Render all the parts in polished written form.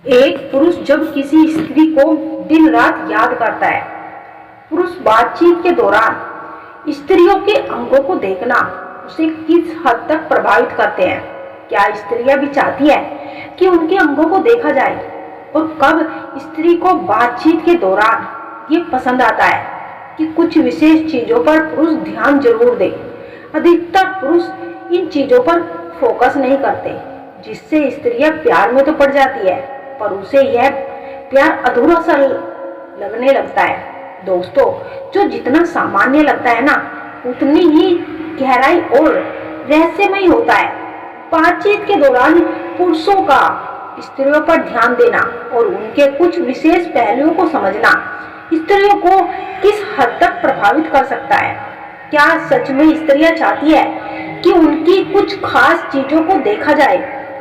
एक पुरुष जब किसी स्त्री को दिन रात याद करता है, पुरुष बातचीत के दौरान स्त्रियों के अंगों को देखना उसे किस हद तक प्रभावित करते हैं। क्या स्त्रियां भी चाहती है कि उनके अंगों को देखा जाए? और कब स्त्री को बातचीत के दौरान ये पसंद आता है कि कुछ विशेष चीजों पर पुरुष ध्यान जरूर दे। अधिकतर पुरुष इन चीजों पर फोकस नहीं करते, जिससे स्त्रियां प्यार में तो पड़ जाती है, पर उसे यह प्यार अधूरा सा लगने लगता है। दोस्तों, जो जितना सामान्य लगता है ना, उतनी ही गहराई और रहस्यमय होता है। बातचीत के दौरान पुरुषों का स्त्रियों पर ध्यान देना और उनके कुछ विशेष पहलुओं को समझना स्त्रियों को किस हद तक प्रभावित कर सकता है। क्या सच में स्त्रियां चाहती है कि उनकी कुछ खास चीजों को देखा जाए,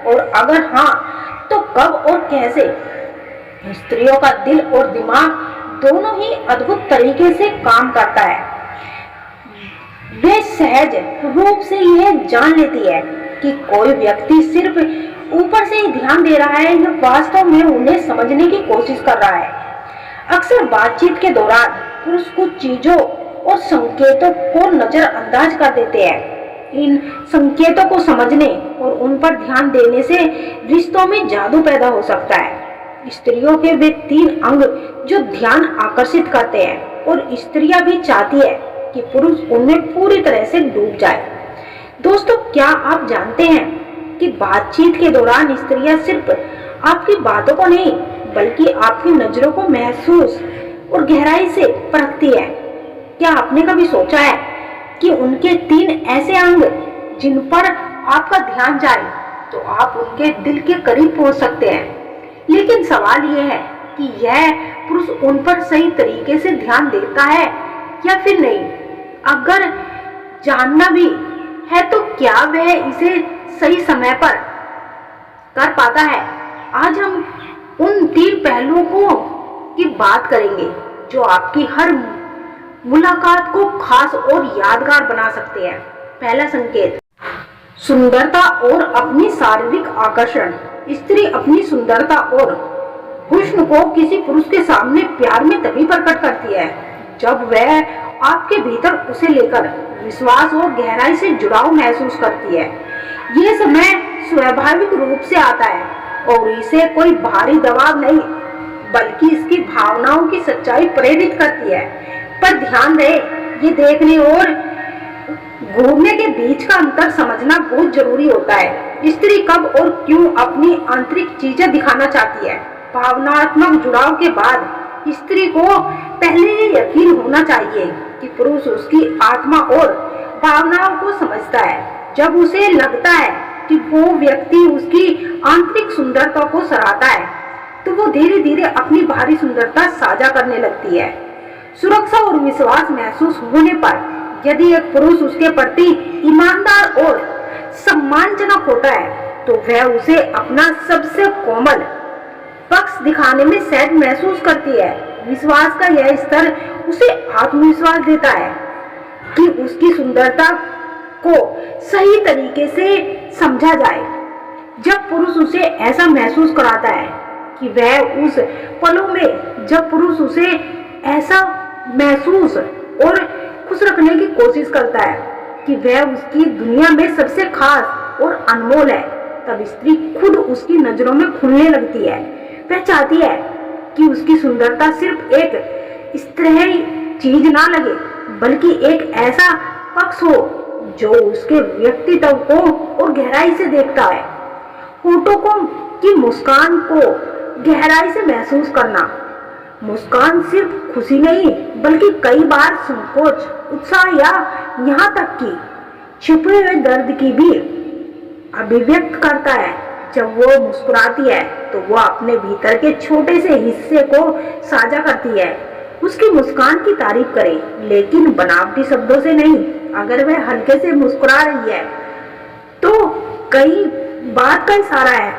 और अगर हाँ तो कब और कैसे? स्त्रियों का दिल और दिमाग दोनों ही अद्भुत तरीके से काम करता है। वे सहज रूप से यह जान लेती है कि कोई व्यक्ति सिर्फ ऊपर से ही ध्यान दे रहा है या वास्तव में उन्हें समझने की कोशिश कर रहा है। अक्सर बातचीत के दौरान पुरुष कुछ चीजों और संकेतों को नजरअंदाज कर देते हैं। इन संकेतों को समझने और उन पर ध्यान देने से रिश्तों में जादू पैदा हो सकता है। स्त्रियों के वे 3 अंग जो ध्यान आकर्षित करते हैं, और स्त्रियां भी चाहती है कि पुरुष उनमें पूरी तरह से डूब जाए। दोस्तों, क्या आप जानते हैं कि बातचीत के दौरान स्त्रियां सिर्फ आपकी बातों को नहीं, बल्कि आपकी नजरों को महसूस और गहराई से परखती है। क्या आपने कभी सोचा है कि उनके 3 ऐसे अंग जिन पर आपका ध्यान जाए तो आप उनके दिल के करीब पहुंच सकते हैं? लेकिन सवाल यह है कि यह पुरुष उन पर सही तरीके से ध्यान देता है या फिर नहीं। अगर जानना भी है तो क्या वह इसे सही समय पर कर पाता है? आज हम उन 3 पहलुओं की बात करेंगे जो आपकी हर मुलाकात को खास और यादगार बना सकते हैं। पहला संकेत, सुंदरता और अपनी शारीरिक आकर्षण। स्त्री अपनी सुंदरता और हुस्न को किसी पुरुष के सामने प्यार में तभी प्रकट करती है जब वह आपके भीतर उसे लेकर विश्वास और गहराई से जुड़ाव महसूस करती है। यह समय स्वाभाविक रूप से आता है और इसे कोई बाहरी दबाव नहीं, बल्कि इसकी भावनाओं की सच्चाई प्रेरित करती है। पर ध्यान रहे, ये देखने और घूरने के बीच का अंतर समझना बहुत जरूरी होता है। स्त्री कब और क्यों अपनी आंतरिक चीजें दिखाना चाहती है? भावनात्मक जुड़ाव के बाद स्त्री को पहले ये यकीन होना चाहिए कि पुरुष उसकी आत्मा और भावनाओं को समझता है। जब उसे लगता है कि वो व्यक्ति उसकी आंतरिक सुंदरता को सराहता है, तो वो धीरे धीरे अपनी बाहरी सुंदरता साझा करने लगती है। सुरक्षा और विश्वास महसूस होने पर यदि एक पुरुष उसके प्रति ईमानदार और सम्मानजनक होता है, तो वह उसे अपना सबसे कोमल पक्ष दिखाने में सहज महसूस करती है। विश्वास का यह स्तर उसे आत्मविश्वास देता है कि उसकी सुंदरता को सही तरीके से समझा जाए। जब पुरुष उसे ऐसा महसूस कराता है कि वह उस पलों में जब पुरुष उसे ऐसा महसूस और खुश रखने की कोशिश करता है कि वह उसकी दुनिया में सबसे खास और अनमोल है, तब स्त्री खुद उसकी नजरों में खुलने लगती है। वह चाहती है कि उसकी सुंदरता सिर्फ एक स्त्रीय चीज ना लगे, बल्कि एक ऐसा पक्ष हो जो उसके व्यक्तित्व को और गहराई से देखता है। होठों की मुस्कान को गहराई से महसूस करना। मुस्कान सिर्फ खुशी नहीं, बल्कि कई बार संकोच, उत्साह या यहाँ तक कि छिपे हुए दर्द की भी अभिव्यक्त करता है। जब वो मुस्कुराती है तो वो अपने भीतर के छोटे से हिस्से को साझा करती है। उसकी मुस्कान की तारीफ करें, लेकिन बनावटी शब्दों से नहीं। अगर वह हल्के से मुस्कुरा रही है तो कई बात का इशारा है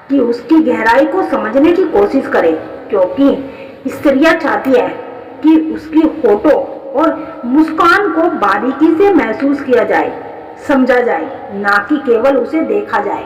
कि उसकी गहराई को समझने की कोशिश करें, क्योंकि स्त्रियां चाहती है कि उसकी होठों और मुस्कान को बारीकी से महसूस किया जाए, समझा जाए, ना कि केवल उसे देखा जाए।